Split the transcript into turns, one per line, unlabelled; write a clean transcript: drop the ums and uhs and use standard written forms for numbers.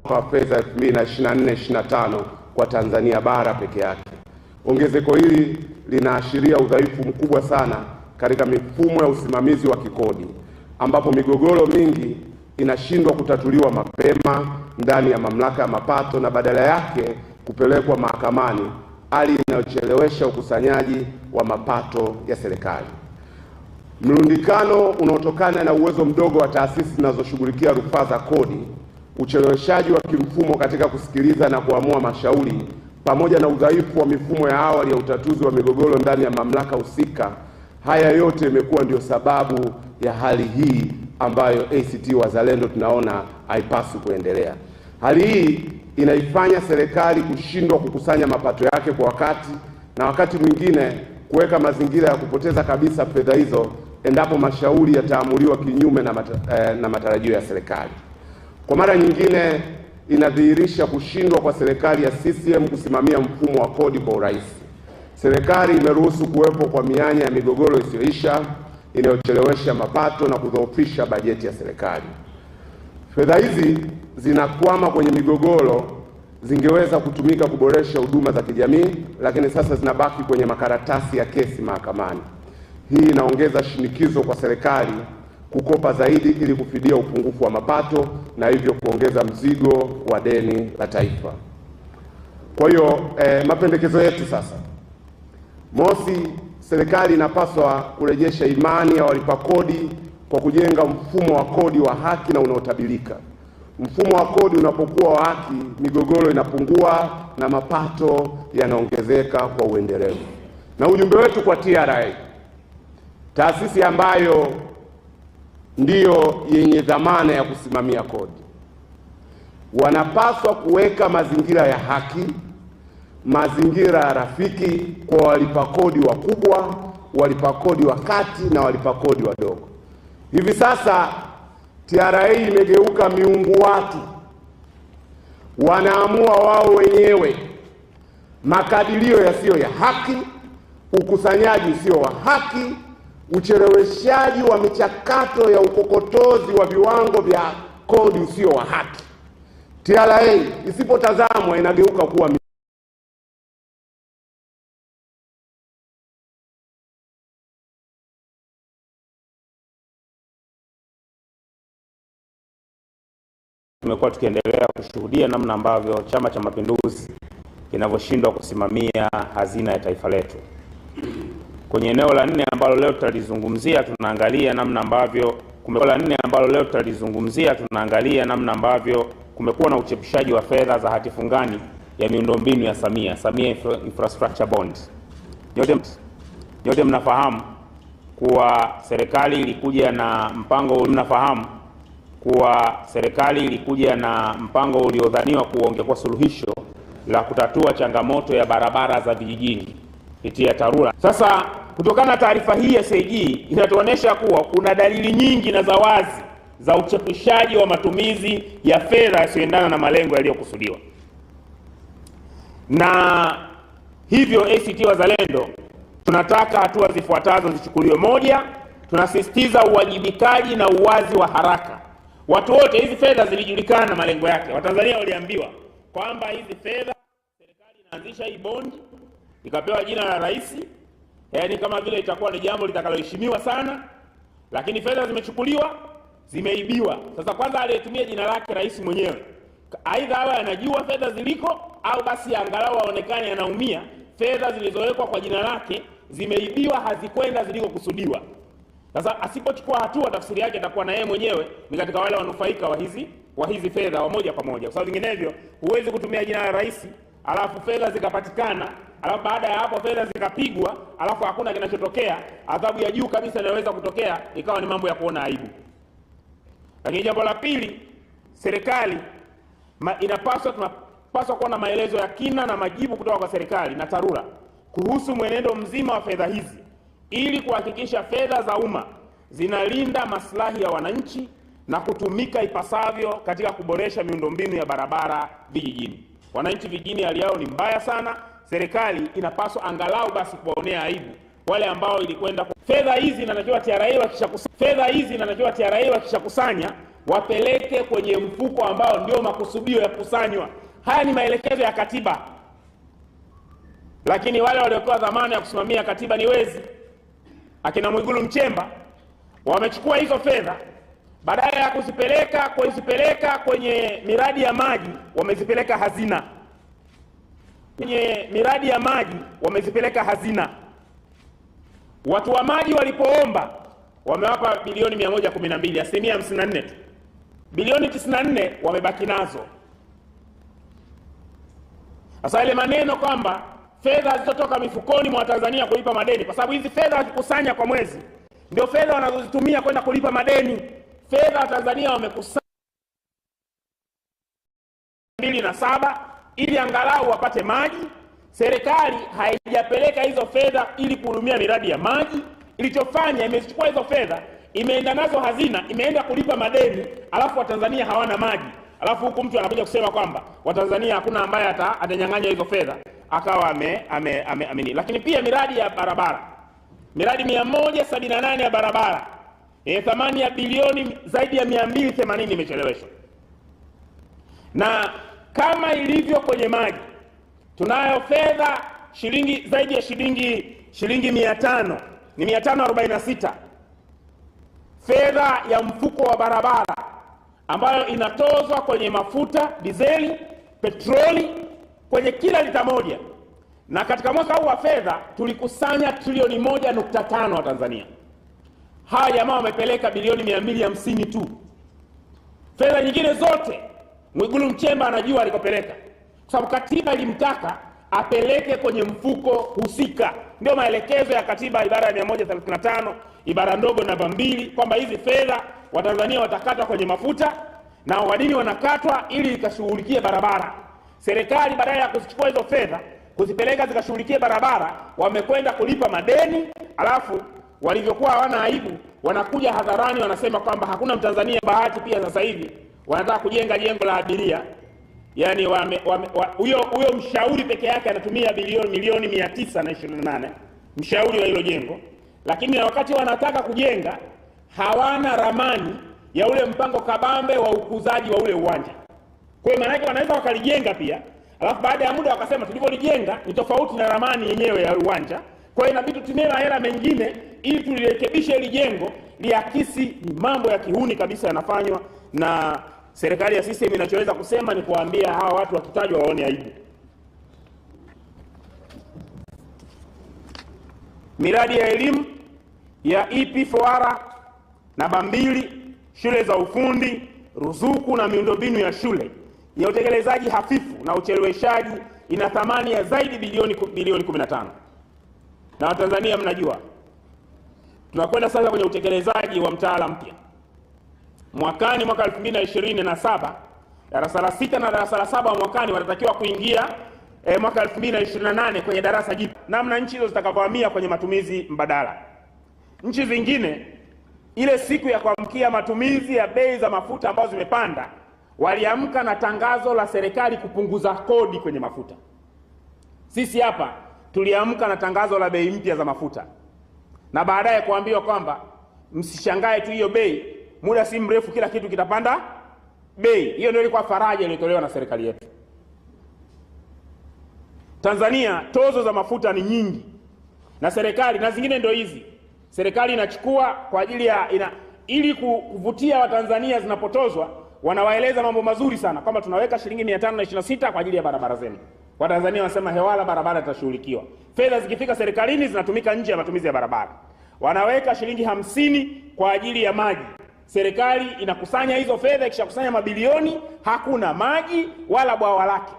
wa fedha 2024/25 kwa Tanzania bara peke yake. Ongezeko hili linaashiria udhaifu mkubwa sana katika mifumo ya usimamizi wa kikodi, ambapo migogoro mingi inashindwa kutatuliwa mapema ndani ya mamlaka ya mapato na badala yake kupelekwa mahakamani, hali inayochelewesha ukusanyaji wa mapato ya serikali. Mrundikano unaotokana na uwezo mdogo wa taasisi zinazoshughulikia rufaa za kodi, ucheleweshaji wa kimfumo katika kusikiliza na kuamua mashauri, pamoja na udhaifu wa mifumo ya awali ya utatuzi wa migogoro ndani ya mamlaka husika, haya yote imekuwa ndio sababu ya hali hii ambayo ACT Wazalendo tunaona haipaswi kuendelea. Hali hii inaifanya serikali kushindwa kukusanya mapato yake kwa wakati na wakati mwingine kuweka mazingira ya kupoteza kabisa fedha hizo endapo mashauri yataamuliwa kinyume na matarajio ya serikali. Kwa mara nyingine inadhihirisha kushindwa kwa serikali ya CCM kusimamia mfumo wa kodi kwa urahisi. Serikali imeruhusu kuwepo kwa mianya ya migogoro isiyoisha inayochelewesha mapato na kudhoofisha bajeti ya serikali. Fedha hizi zinakwama kwenye migogoro zingeweza kutumika kuboresha huduma za kijamii, lakini sasa zinabaki kwenye makaratasi ya kesi mahakamani. Hii inaongeza shinikizo kwa serikali kukopa zaidi ili kufidia upungufu wa mapato na hivyo kuongeza mzigo wa deni la taifa. Kwa hiyo mapendekezo yetu sasa: mosi, serikali inapaswa kurejesha imani ya walipa kodi kwa kujenga mfumo wa kodi wa haki na unaotabirika. Mfumo wa kodi unapokuwa wa haki, migogoro inapungua na mapato yanaongezeka kwa uendelevu. Na ujumbe wetu kwa TRA, taasisi ambayo ndiyo yenye dhamana ya kusimamia kodi, wanapaswa kuweka mazingira ya haki, mazingira rafiki kwa walipa kodi wakubwa, walipa kodi wa kati na walipa kodi wadogo. Hivi sasa TRA imegeuka miungu watu, wanaamua wao wenyewe makadirio yasiyo ya haki, ukusanyaji usio wa haki, ucheleweshaji wa michakato ya ukokotozi wa viwango vya kodi usio wa haki. TRA isipotazamwa inageuka kuwa
tumekuwa tukiendelea kushuhudia namna ambavyo Chama cha Mapinduzi kinavyoshindwa kusimamia hazina ya taifa letu. Kwenye eneo la 4 ambalo leo tutalizungumzia, tunaangalia namna ambavyo kumekuwa na uchepushaji wa fedha za hati fungani ya miundombinu ya Samia Infrastructure Bond. Nyote mnafahamu kuwa serikali ilikuja na mpango uliodhaniwa kuongeza suluhisho la kutatua changamoto ya barabara za vijijini kupitia TARURA. Sasa kutokana na taarifa hii ya CAG inatuonyesha kuwa kuna dalili nyingi na za wazi za uchepushaji wa matumizi ya fedha yasiyoendana na malengo yaliyokusudiwa. Na hivyo ACT Wazalendo tunataka hatua zifuatazo zichukuliwe. Moja, tunasisitiza uwajibikaji na uwazi wa haraka. Watu wote, hizi fedha zilijulikana na malengo yake. Watanzania waliambiwa kwamba hizi fedha, serikali inaanzisha hii bond, ikapewa jina la rais, yaani kama vile itakuwa ni jambo litakaloheshimiwa sana, lakini fedha zimechukuliwa, zimeibiwa. Sasa kwanza aliyetumia jina lake rais mwenyewe, aidha awe anajua fedha ziliko au basi angalau aonekane anaumia. Fedha zilizowekwa kwa jina lake zimeibiwa, hazikwenda zilikokusudiwa. Sasa asipochukua hatua, tafsiri yake itakuwa na yeye mwenyewe ni katika wale wanufaika wa hizi fedha wa moja kwa moja, kwa sababu vinginevyo huwezi kutumia jina la rais alafu fedha zikapatikana, alafu baada ya hapo fedha zikapigwa, alafu hakuna kinachotokea. Adhabu ya juu kabisa inaweza kutokea ikawa ni mambo ya kuona aibu. Lakini jambo la pili, serikali tunapaswa kuwa na maelezo ya kina na majibu kutoka kwa serikali na TARURA kuhusu mwenendo mzima wa fedha hizi, ili kuhakikisha fedha za umma zinalinda maslahi ya wananchi na kutumika ipasavyo katika kuboresha miundombinu ya barabara vijijini. Wananchi vijijini hali yao ni mbaya sana. Serikali inapaswa angalau basi kuwaonea aibu wale ambao ilikwenda fedha hizi. Inatakiwa TRA wakishakusanya wapeleke kwenye mfuko ambao ndio makusudio ya kusanywa. Haya ni maelekezo ya katiba, lakini wale waliopewa dhamana ya kusimamia katiba ni wezi. Akina Mwigulu Nchemba wamechukua hizo fedha, badala ya kuzipeleka kwenye miradi ya maji, wamezipeleka hazina. Kwenye miradi ya maji wamezipeleka hazina. Watu wa maji walipoomba wamewapa bilioni 112, asilimia 54 tu. Bilioni 94 wamebaki nazo. Sasa ile maneno kwamba fedha zilizotoka mifukoni mwa Tanzania kulipa madeni, kwa sababu hizi fedha wakikusanya kwa mwezi ndio fedha wanazozitumia kwenda kulipa madeni. Fedha wa Tanzania wamekusanya 2.7 ili angalau wapate maji. Serikali haijapeleka hizo fedha ili kuhudumia miradi ya maji. Ilichofanya, imezichukua hizo fedha, imeenda nazo hazina, imeenda kulipa madeni, alafu Watanzania hawana maji. Alafu huku mtu anakuja kusema kwamba Watanzania hakuna ambaye atanyang'anya hizo fedha, akawa ameni. Lakini pia miradi ya barabara, miradi 178 ya barabara thamani ya bilioni zaidi ya 280 imecheleweshwa. Na kama ilivyo kwenye maji, tunayo fedha zaidi ya shilingi 500, ni 546 fedha ya mfuko wa barabara ambayo inatozwa kwenye mafuta, dizeli, petroli kwenye kila lita moja. Na katika mwaka huu wa fedha tulikusanya trilioni 1.5 wa Tanzania. Hawa jamaa wamepeleka bilioni 250 tu. Fedha nyingine zote Mwigulu Nchemba anajua alikopeleka, kwa sababu katiba ilimtaka apeleke kwenye mfuko husika. Ndio maelekezo ya katiba, ibara ya 135 ibara ndogo namba 2, kwamba hizi fedha Watanzania watakatwa kwenye mafuta na wadini wanakatwa ili ikashughulikie barabara. Serikali badala ya kuzichukua hizo fedha kuzipeleka zikashughulikie barabara, wamekwenda kulipa madeni. Alafu walivyokuwa hawana aibu, wanakuja hadharani wanasema kwamba hakuna Mtanzania bahati. Pia sasa hivi wanataka kujenga jengo la abiria, yani huyo mshauri peke yake anatumia milioni 928, mshauri wa hilo jengo. Lakini na wakati wanataka kujenga hawana ramani ya ule mpango kabambe wa ukuzaji wa ule uwanja. Kwa hiyo maana yake wanaweza wakalijenga pia, alafu baada ya muda wakasema tulivyolijenga ni tofauti na ramani yenyewe ya uwanja, kwa hiyo inabidi tutumie hela mengine ili tulirekebishe ile jengo liakisi. Ni mambo ya kihuni kabisa yanafanywa na serikali ya system. Inachoweza kusema ni kuambia hawa watu wakitajwa waone aibu. Miradi ya elimu ya EP Foara namba 2, shule za ufundi, ruzuku na miundombinu ya shule ya utekelezaji hafifu na ucheleweshaji ina thamani ya zaidi bilioni 15. Na Watanzania mnajua tunakwenda sasa kwenye utekelezaji wa mtaala mpya. Mwaka 2027 darasa la 6 na darasa la 7 mwakani wanatakiwa kuingia mwaka 2028 kwenye darasa jipya. Namna nchi hizo zitakavyohamia kwenye matumizi mbadala. Nchi zingine ile siku ya kuamkia matumizi ya bei za mafuta ambazo zimepanda, waliamka na tangazo la serikali kupunguza kodi kwenye mafuta. Sisi hapa tuliamka na tangazo la bei mpya za mafuta, na baadaye kuambiwa kwamba msishangae tu hiyo bei, muda si mrefu kila kitu kitapanda bei. Hiyo ndio ilikuwa faraja iliyotolewa na serikali yetu. Tanzania tozo za mafuta ni nyingi, na serikali na zingine ndio hizi serikali inachukua kwa ajili ya ili kuvutia Watanzania. Zinapotozwa wanawaeleza mambo mazuri sana kwamba tunaweka shilingi 526 kwa ajili ya barabara zenu. Watanzania wanasema hewala, barabara itashughulikiwa. Fedha zikifika serikalini zinatumika nje ya matumizi ya barabara. Wanaweka shilingi 50 kwa ajili ya maji. Serikali inakusanya hizo fedha, ikishakusanya mabilioni, hakuna maji wala bwawa lake.